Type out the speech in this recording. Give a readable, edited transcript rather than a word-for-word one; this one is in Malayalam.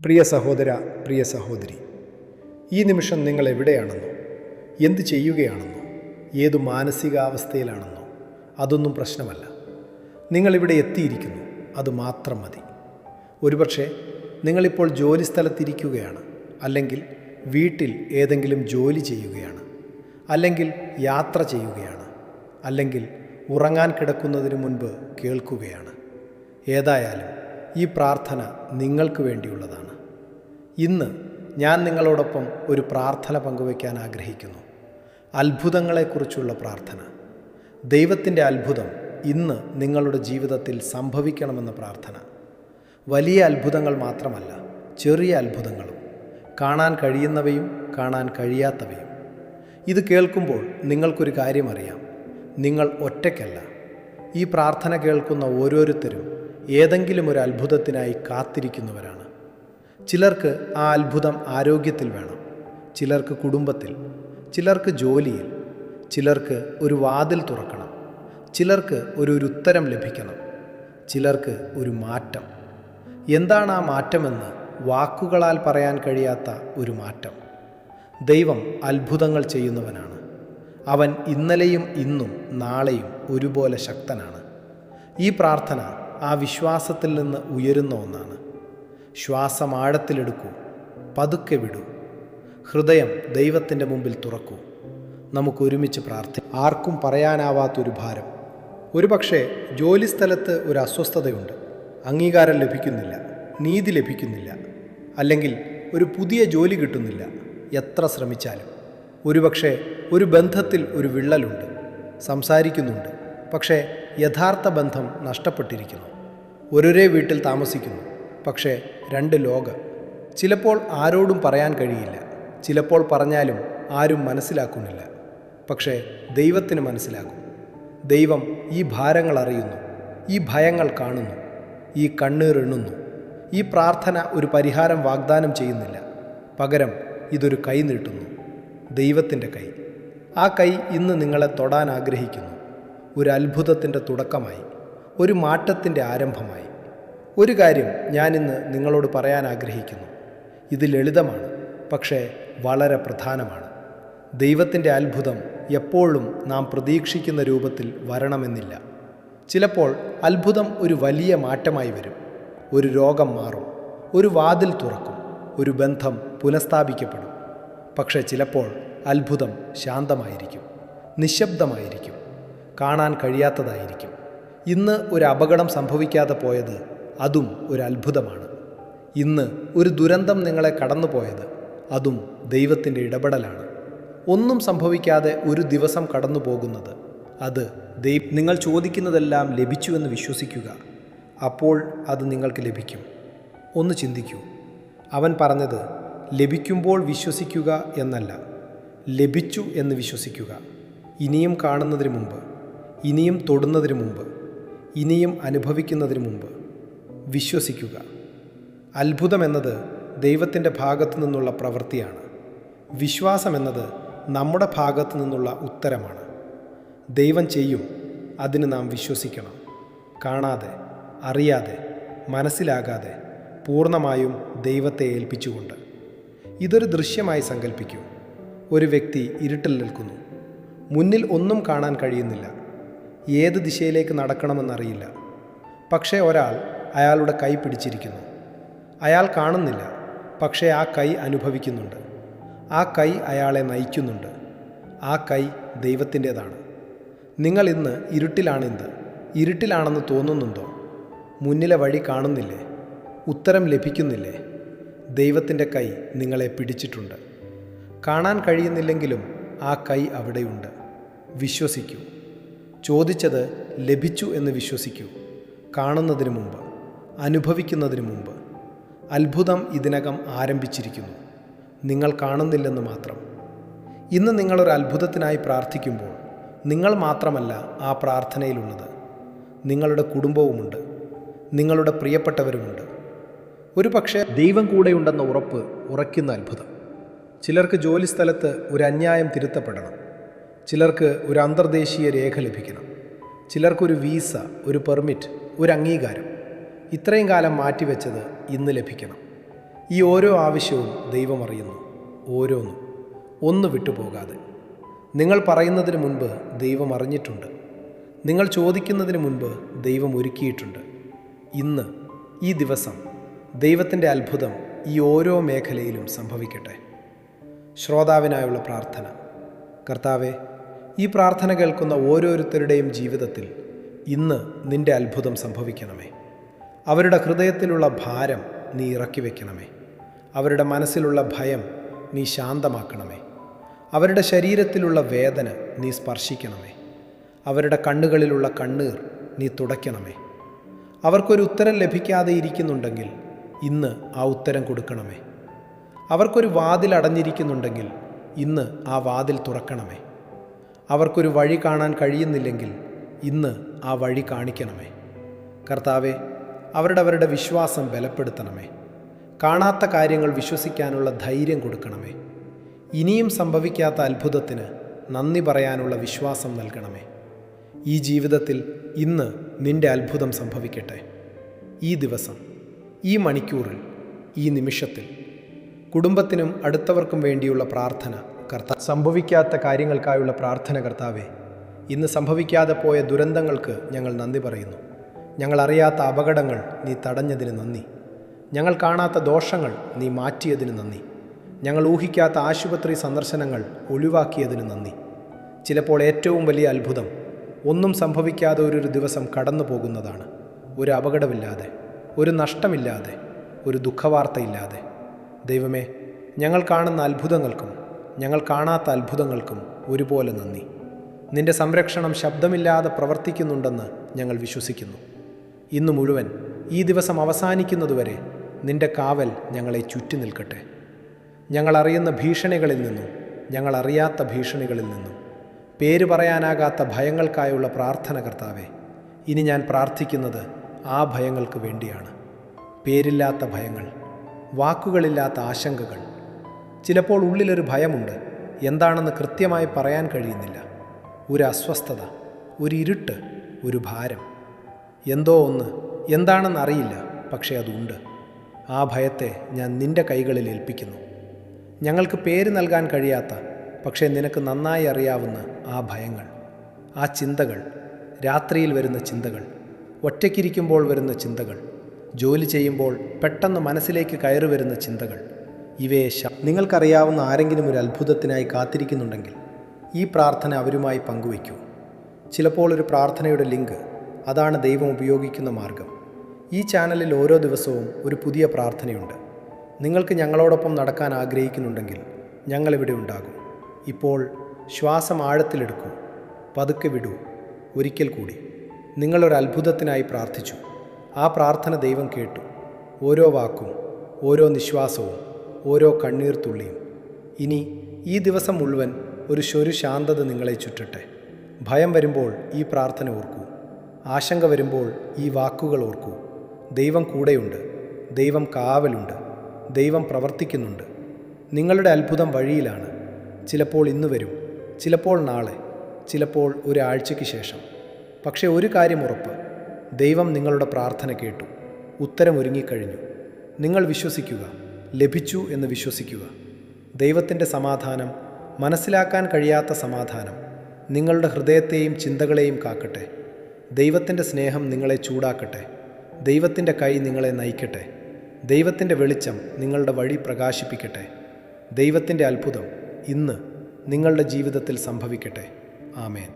പ്രിയ സഹോദര, പ്രിയ സഹോദരി, ഈ നിമിഷം നിങ്ങൾ എവിടെയാണെന്നോ, എന്ത് ചെയ്യുകയാണെന്നോ, ഏതു മാനസികാവസ്ഥയിലാണെന്നോ അതൊന്നും പ്രശ്നമല്ല. നിങ്ങളിവിടെ എത്തിയിരിക്കുന്നു, അതുമാത്രം മതി. ഒരുപക്ഷെ നിങ്ങളിപ്പോൾ ജോലി സ്ഥലത്തിരിക്കുകയാണ്, അല്ലെങ്കിൽ വീട്ടിൽ ഏതെങ്കിലും ജോലി ചെയ്യുകയാണ്, അല്ലെങ്കിൽ യാത്ര ചെയ്യുകയാണ്, അല്ലെങ്കിൽ ഉറങ്ങാൻ കിടക്കുന്നതിന് മുൻപ് കേൾക്കുകയാണ്. ഏതായാലും ഈ പ്രാർത്ഥന നിങ്ങൾക്ക് വേണ്ടിയുള്ളതാണ്. ഇന്ന് ഞാൻ നിങ്ങളോടൊപ്പം ഒരു പ്രാർത്ഥന പങ്കുവയ്ക്കാൻ ആഗ്രഹിക്കുന്നു. അത്ഭുതങ്ങളെക്കുറിച്ചുള്ള പ്രാർത്ഥന. ദൈവത്തിൻ്റെ അത്ഭുതം ഇന്ന് നിങ്ങളുടെ ജീവിതത്തിൽ സംഭവിക്കണമെന്ന പ്രാർത്ഥന. വലിയ അത്ഭുതങ്ങൾ മാത്രമല്ല, ചെറിയ അത്ഭുതങ്ങളും, കാണാൻ കഴിയുന്നവയും കാണാൻ കഴിയാത്തവയും. ഇത് കേൾക്കുമ്പോൾ നിങ്ങൾക്കൊരു കാര്യം അറിയാം: നിങ്ങൾ ഒറ്റയ്ക്കല്ല. ഈ പ്രാർത്ഥന കേൾക്കുന്ന ഓരോരുത്തരും ഏതെങ്കിലും ഒരു അത്ഭുതത്തിനായി കാത്തിരിക്കുന്നവരാണ്. ചിലർക്ക് ആ അത്ഭുതം ആരോഗ്യത്തിൽ വേണം, ചിലർക്ക് കുടുംബത്തിൽ, ചിലർക്ക് ജോലിയിൽ, ചിലർക്ക് ഒരു വാതിൽ തുറക്കണം, ചിലർക്ക് ഒരു ഉത്തരം ലഭിക്കണം, ചിലർക്ക് ഒരു മാറ്റം. എന്താണ് ആ മാറ്റമെന്ന് വാക്കുകളാൽ പറയാൻ കഴിയാത്ത ഒരു മാറ്റം. ദൈവം അത്ഭുതങ്ങൾ ചെയ്യുന്നവനാണ്. അവൻ ഇന്നലെയും ഇന്നും നാളെയും ഒരുപോലെ ശക്തനാണ്. ഈ പ്രാർത്ഥന ആ വിശ്വാസത്തിൽ നിന്ന് ഉയരുന്ന ഒന്നാണ്. ശ്വാസം ആഴത്തിലെടുക്കൂ, പതുക്കെ വിടൂ, ഹൃദയം ദൈവത്തിൻ്റെ മുമ്പിൽ തുറക്കൂ. നമുക്കൊരുമിച്ച് പ്രാർത്ഥിക്കാം. ആർക്കും പറയാനാവാത്തൊരു ഭാരം. ഒരുപക്ഷെ ജോലിസ്ഥലത്ത് ഒരു അസ്വസ്ഥതയുണ്ട്. അംഗീകാരം ലഭിക്കുന്നില്ല, നീതി ലഭിക്കുന്നില്ല, അല്ലെങ്കിൽ ഒരു പുതിയ ജോലി കിട്ടുന്നില്ല. എത്ര ശ്രമിച്ചാലും. ഒരുപക്ഷെ ഒരു ബന്ധത്തിൽ ഒരു വിള്ളലുണ്ട്. സംസാരിക്കുന്നുണ്ട്, പക്ഷേ യഥാർത്ഥ ബന്ധം നഷ്ടപ്പെട്ടിരിക്കുന്നു. ഒരേ വീട്ടിൽ താമസിക്കുന്നു, പക്ഷേ രണ്ട് ലോകം. ചിലപ്പോൾ ആരോടും പറയാൻ കഴിയില്ല, ചിലപ്പോൾ പറഞ്ഞാലും ആരും മനസ്സിലാക്കുന്നില്ല. പക്ഷേ ദൈവത്തിന് മനസ്സിലാകും. ദൈവം ഈ ഭാരങ്ങൾ അറിയുന്നു, ഈ ഭയങ്ങൾ കാണുന്നു, ഈ കണ്ണീർ എണ്ണുന്നു. ഈ പ്രാർത്ഥന ഒരു പരിഹാരം വാഗ്ദാനം ചെയ്യുന്നില്ല, പകരം ഇതൊരു കൈ നീട്ടുന്നു. ദൈവത്തിൻ്റെ കൈ. ആ കൈ ഇന്ന് നിങ്ങളെ തൊടാൻ ആഗ്രഹിക്കുന്നു. ഒരു അത്ഭുതത്തിൻ്റെ തുടക്കമായി, ഒരു മാറ്റത്തിൻ്റെ ആരംഭമായി. ഒരു കാര്യം ഞാനിന്ന് നിങ്ങളോട് പറയാൻ ആഗ്രഹിക്കുന്നു. ഇത് ലളിതമാണ്, പക്ഷേ വളരെ പ്രധാനമാണ്. ദൈവത്തിൻ്റെ അത്ഭുതം എപ്പോഴും നാം പ്രതീക്ഷിക്കുന്ന രൂപത്തിൽ വരണമെന്നില്ല. ചിലപ്പോൾ അത്ഭുതം ഒരു വലിയ മാറ്റമായി വരും. ഒരു രോഗം മാറും, ഒരു വാതിൽ തുറക്കും, ഒരു ബന്ധം പുനഃസ്ഥാപിക്കപ്പെടും. പക്ഷേ ചിലപ്പോൾ അത്ഭുതം ശാന്തമായിരിക്കും, നിശബ്ദമായിരിക്കും, കാണാൻ കഴിയാത്തതായിരിക്കും. ഇന്ന് ഒരു അപകടം സംഭവിക്കാതെ പോയത് അതും ഒരു അത്ഭുതമാണ്. ഇന്ന് ഒരു ദുരന്തം നിങ്ങളെ കടന്നുപോയത് അതും ദൈവത്തിൻ്റെ ഇടപെടലാണ്. ഒന്നും സംഭവിക്കാതെ ഒരു ദിവസം കടന്നു പോകുന്നത് അത് നിങ്ങൾ ചോദിക്കുന്നതെല്ലാം ലഭിച്ചുവെന്ന് വിശ്വസിക്കുക. അപ്പോൾ അത് നിങ്ങൾക്ക് ലഭിക്കും. ഒന്ന് ചിന്തിക്കൂ. അവൻ പറഞ്ഞത് ലഭിക്കുമ്പോൾ വിശ്വസിക്കുക എന്നല്ല, ലഭിച്ചു എന്ന് വിശ്വസിക്കുക. ഇനിയും കാണുന്നതിന് മുമ്പ്, ഇനിയും തൊടുന്നതിന് മുമ്പ്, ഇനിയും അനുഭവിക്കുന്നതിന് മുമ്പ് വിശ്വസിക്കുക. അത്ഭുതം എന്നത് ദൈവത്തിൻ്റെ ഭാഗത്തു നിന്നുള്ള പ്രവൃത്തിയാണ്. വിശ്വാസം എന്നത് നമ്മുടെ ഭാഗത്തു നിന്നുള്ള ഉത്തരമാണ്. ദൈവം ചെയ്യും, അതിന് നാം വിശ്വസിക്കണം. കാണാതെ, അറിയാതെ, മനസ്സിലാകാതെ, പൂർണ്ണമായും ദൈവത്തെ ഏൽപ്പിച്ചുകൊണ്ട്. ഇതൊരു ദൃശ്യമായി സങ്കല്പിക്കൂ. ഒരു വ്യക്തി ഇരുട്ടിൽ നിൽക്കുന്നു. മുന്നിൽ ഒന്നും കാണാൻ കഴിയുന്നില്ല. ഏത് ദിശയിലേക്ക് നടക്കണമെന്നറിയില്ല. പക്ഷേ ഒരാൾ അയാളുടെ കൈ പിടിച്ചിരിക്കുന്നു. അയാൾ കാണുന്നില്ല, പക്ഷേ ആ കൈ അനുഭവിക്കുന്നുണ്ട്. ആ കൈ അയാളെ നയിക്കുന്നുണ്ട്. ആ കൈ ദൈവത്തിൻ്റേതാണ്. നിങ്ങൾ ഇന്ന് ഇരുട്ടിലാണെന്ന് തോന്നുന്നുണ്ടോ? മുന്നിലെ വഴി കാണുന്നില്ലേ? ഉത്തരം ലഭിക്കുന്നില്ലേ? ദൈവത്തിൻ്റെ കൈ നിങ്ങളെ പിടിച്ചിട്ടുണ്ട്. കാണാൻ കഴിയുന്നില്ലെങ്കിലും ആ കൈ അവിടെയുണ്ട്. വിശ്വസിക്കൂ. ചോദിച്ചത് ലഭിച്ചു എന്ന് വിശ്വസിക്കൂ. കാണുന്നതിന് മുമ്പ്, അനുഭവിക്കുന്നതിന് മുമ്പ്. അത്ഭുതം ഇതിനകം ആരംഭിച്ചിരിക്കുന്നു. നിങ്ങൾ കാണുന്നില്ലെന്ന് മാത്രം. ഇന്ന് നിങ്ങളൊരു അത്ഭുതത്തിനായി പ്രാർത്ഥിക്കുമ്പോൾ നിങ്ങൾ മാത്രമല്ല ആ പ്രാർത്ഥനയിലുള്ളത്. നിങ്ങളുടെ കുടുംബവുമുണ്ട്, നിങ്ങളുടെ പ്രിയപ്പെട്ടവരുമുണ്ട്. ഒരു പക്ഷേ ദൈവം കൂടെയുണ്ടെന്ന ഉറയ്ക്കുന്ന അത്ഭുതം. ചിലർക്ക് ജോലിസ്ഥലത്ത് ഒരു അന്യായം തിരുത്തപ്പെടണം, ചിലർക്ക് ഒരു അന്തർദേശീയ രേഖ ലഭിക്കണം, ചിലർക്കൊരു വീസ, ഒരു പെർമിറ്റ്, ഒരു അംഗീകാരം. ഇത്രയും കാലം മാറ്റിവെച്ചത് ഇന്ന് ലഭിക്കണം. ഈ ഓരോ ആവശ്യവും ദൈവം അറിയുന്നു, ഓരോന്നും, ഒന്ന് വിട്ടുപോകാതെ. നിങ്ങൾ പറയുന്നതിന് മുൻപ് ദൈവം അറിഞ്ഞിട്ടുണ്ട്. നിങ്ങൾ ചോദിക്കുന്നതിന് മുൻപ് ദൈവം ഒരുക്കിയിട്ടുണ്ട്. ഇന്ന്, ഈ ദിവസം ദൈവത്തിൻ്റെ അത്ഭുതം ഈ ഓരോ മേഖലയിലും സംഭവിക്കട്ടെ. ശ്രോതാവിനായുള്ള പ്രാർത്ഥന. കർത്താവെ, ഈ പ്രാർത്ഥന കേൾക്കുന്ന ഓരോരുത്തരുടെയും ജീവിതത്തിൽ ഇന്ന് നിൻ്റെ അത്ഭുതം സംഭവിക്കണമേ. അവരുടെ ഹൃദയത്തിലുള്ള ഭാരം നീ ഇറക്കി വയ്ക്കണമേ. അവരുടെ മനസ്സിലുള്ള ഭയം നീ ശാന്തമാക്കണമേ. അവരുടെ ശരീരത്തിലുള്ള വേദന നീ സ്പർശിക്കണമേ. അവരുടെ കണ്ണുകളിലുള്ള കണ്ണീർ നീ തുടയ്ക്കണമേ. അവർക്കൊരു ഉത്തരം ലഭിക്കാതെ ഇരിക്കുന്നുണ്ടെങ്കിൽ ഇന്ന് ആ ഉത്തരം കൊടുക്കണമേ. അവർക്കൊരു വാതിൽ അടഞ്ഞിരിക്കുന്നുണ്ടെങ്കിൽ ഇന്ന് ആ വാതിൽ തുറക്കണമേ. അവർക്കൊരു വഴി കാണാൻ കഴിയുന്നില്ലെങ്കിൽ ഇന്ന് ആ വഴി കാണിക്കണമേ. കർത്താവെ, അവരുടെ വിശ്വാസം ബലപ്പെടുത്തണമേ. കാണാത്ത കാര്യങ്ങൾ വിശ്വസിക്കാനുള്ള ധൈര്യം കൊടുക്കണമേ. ഇനിയും സംഭവിക്കാത്ത അത്ഭുതത്തിന് നന്ദി പറയാനുള്ള വിശ്വാസം നൽകണമേ. ഈ ജീവിതത്തിൽ ഇന്ന് നിൻ്റെ അത്ഭുതം സംഭവിക്കട്ടെ. ഈ ദിവസം, ഈ മണിക്കൂറിൽ, ഈ നിമിഷത്തിൽ കുടുംബത്തിനും അടുത്തവർക്കും വേണ്ടിയുള്ള പ്രാർത്ഥന സംഭവിക്കാത്ത കാര്യങ്ങൾക്കായുള്ള പ്രാർത്ഥന കർത്താവേ, ഇന്ന് സംഭവിക്കാതെ പോയ ദുരന്തങ്ങൾക്ക് ഞങ്ങൾ നന്ദി പറയുന്നു. ഞങ്ങൾ അറിയാത്ത അപകടങ്ങൾ നീ തടഞ്ഞതിന് നന്ദി. ഞങ്ങൾ കാണാത്ത ദോഷങ്ങൾ നീ മാറ്റിയതിന് നന്ദി. ഞങ്ങൾ ഊഹിക്കാത്ത ആശുപത്രി സന്ദർശനങ്ങൾ ഒഴിവാക്കിയതിന് നന്ദി. ചിലപ്പോൾ ഏറ്റവും വലിയ അത്ഭുതം ഒന്നും സംഭവിക്കാതെ ഒരു ദിവസം കടന്നു പോകുന്നതാണ്. ഒരു അപകടമില്ലാതെ, ഒരു നഷ്ടമില്ലാതെ, ഒരു ദുഃഖവാർത്തയില്ലാതെ. ദൈവമേ, ഞങ്ങൾ കാണുന്ന അത്ഭുതങ്ങൾക്കും ഞങ്ങൾ കാണാത്ത അത്ഭുതങ്ങൾക്കും ഒരുപോലെ നന്ദി. നിൻ്റെ സംരക്ഷണം ശബ്ദമില്ലാതെ പ്രവർത്തിക്കുന്നുണ്ടെന്ന് ഞങ്ങൾ വിശ്വസിക്കുന്നു. ഇന്നു മുഴുവൻ, ഈ ദിവസം അവസാനിക്കുന്നതുവരെ നിൻ്റെ കാവൽ ഞങ്ങളെ ചുറ്റി നിൽക്കട്ടെ. ഞങ്ങളറിയുന്ന ഭീഷണികളിൽ നിന്നും ഞങ്ങൾ അറിയാത്ത ഭീഷണികളിൽ നിന്നും പേര് പറയാനാകാത്ത ഭയങ്ങൾക്കായുള്ള പ്രാർത്ഥന കർത്താവേ, ഇനി ഞാൻ പ്രാർത്ഥിക്കുന്നത് ആ ഭയങ്ങൾക്ക് വേണ്ടിയാണ്. പേരില്ലാത്ത ഭയങ്ങൾ, വാക്കുകളില്ലാത്ത ആശങ്കകൾ. ചിലപ്പോൾ ഉള്ളിലൊരു ഭയമുണ്ട്, എന്താണെന്ന് കൃത്യമായി പറയാൻ കഴിയുന്നില്ല. ഒരു അസ്വസ്ഥത, ഒരു ഇരുട്ട്, ഒരു ഭാരം. എന്തോ ഒന്ന്, എന്താണെന്ന് അറിയില്ല, പക്ഷേ അതുണ്ട്. ആ ഭയത്തെ ഞാൻ നിൻ്റെ കൈകളിൽ ഏൽപ്പിക്കുന്നു. ഞങ്ങൾക്ക് പേര് നൽകാൻ കഴിയാത്ത, പക്ഷേ നിനക്ക് നന്നായി അറിയാവുന്ന ആ ഭയങ്ങൾ, ആ ചിന്തകൾ, രാത്രിയിൽ വരുന്ന ചിന്തകൾ, ഒറ്റയ്ക്കിരിക്കുമ്പോൾ വരുന്ന ചിന്തകൾ, ജോലി ചെയ്യുമ്പോൾ പെട്ടെന്ന് മനസ്സിലേക്ക് കയറി വരുന്ന ചിന്തകൾ, ഇവയെ നിങ്ങൾക്കറിയാവുന്ന ആരെങ്കിലും ഒരു അത്ഭുതത്തിനായി കാത്തിരിക്കുന്നുണ്ടെങ്കിൽ ഈ പ്രാർത്ഥന അവരുമായി പങ്കുവയ്ക്കൂ. ചിലപ്പോൾ ഒരു പ്രാർത്ഥനയുടെ ലിങ്ക്, അതാണ് ദൈവം ഉപയോഗിക്കുന്ന മാർഗം. ഈ ചാനലിൽ ഓരോ ദിവസവും ഒരു പുതിയ പ്രാർത്ഥനയുണ്ട്. നിങ്ങൾക്ക് ഞങ്ങളോടൊപ്പം നടക്കാൻ ആഗ്രഹിക്കുന്നുണ്ടെങ്കിൽ ഞങ്ങളിവിടെ ഉണ്ടാകും. ഇപ്പോൾ ശ്വാസം ആഴത്തിലെടുക്കൂ, പതുക്കെ വിടൂ. ഒരിക്കൽ കൂടി നിങ്ങളൊരു അത്ഭുതത്തിനായി പ്രാർത്ഥിച്ചു. ആ പ്രാർത്ഥന ദൈവം കേട്ടു. ഓരോ വാക്കും, ഓരോ നിശ്വാസവും, ഓരോ കണ്ണീർ തുള്ളിയും. ഇനി ഈ ദിവസം മുഴുവൻ ഒരു ശാന്തത നിങ്ങളെ ചുറ്റട്ടെ. ഭയം വരുമ്പോൾ ഈ പ്രാർത്ഥന ഓർക്കൂ. ആശങ്ക വരുമ്പോൾ ഈ വാക്കുകൾ ഓർക്കൂ. ദൈവം കൂടെയുണ്ട്, ദൈവം കാവലുണ്ട്, ദൈവം പ്രവർത്തിക്കുന്നുണ്ട്. നിങ്ങളുടെ അത്ഭുതം വഴിയിലാണ്. ചിലപ്പോൾ ഇന്ന് വരും, ചിലപ്പോൾ നാളെ, ചിലപ്പോൾ ഒരാഴ്ചയ്ക്ക് ശേഷം. പക്ഷേ ഒരു കാര്യം ഉറപ്പ്, ദൈവം നിങ്ങളുടെ പ്രാർത്ഥന കേട്ടു. ഉത്തരം ഒരുങ്ങിക്കഴിഞ്ഞു. നിങ്ങൾ വിശ്വസിക്കുക, ലഭിച്ചു എന്ന് വിശ്വസിക്കുക. ദൈവത്തിൻ്റെ സമാധാനം, മനസ്സിലാക്കാൻ കഴിയാത്ത സമാധാനം, നിങ്ങളുടെ ഹൃദയത്തെയും ചിന്തകളെയും കാക്കട്ടെ. ദൈവത്തിൻ്റെ സ്നേഹം നിങ്ങളെ ചൂടാക്കട്ടെ. ദൈവത്തിൻ്റെ കൈ നിങ്ങളെ നയിക്കട്ടെ. ദൈവത്തിൻ്റെ വെളിച്ചം നിങ്ങളുടെ വഴി പ്രകാശിപ്പിക്കട്ടെ. ദൈവത്തിൻ്റെ അത്ഭുതം ഇന്ന് നിങ്ങളുടെ ജീവിതത്തിൽ സംഭവിക്കട്ടെ. ആമേൻ.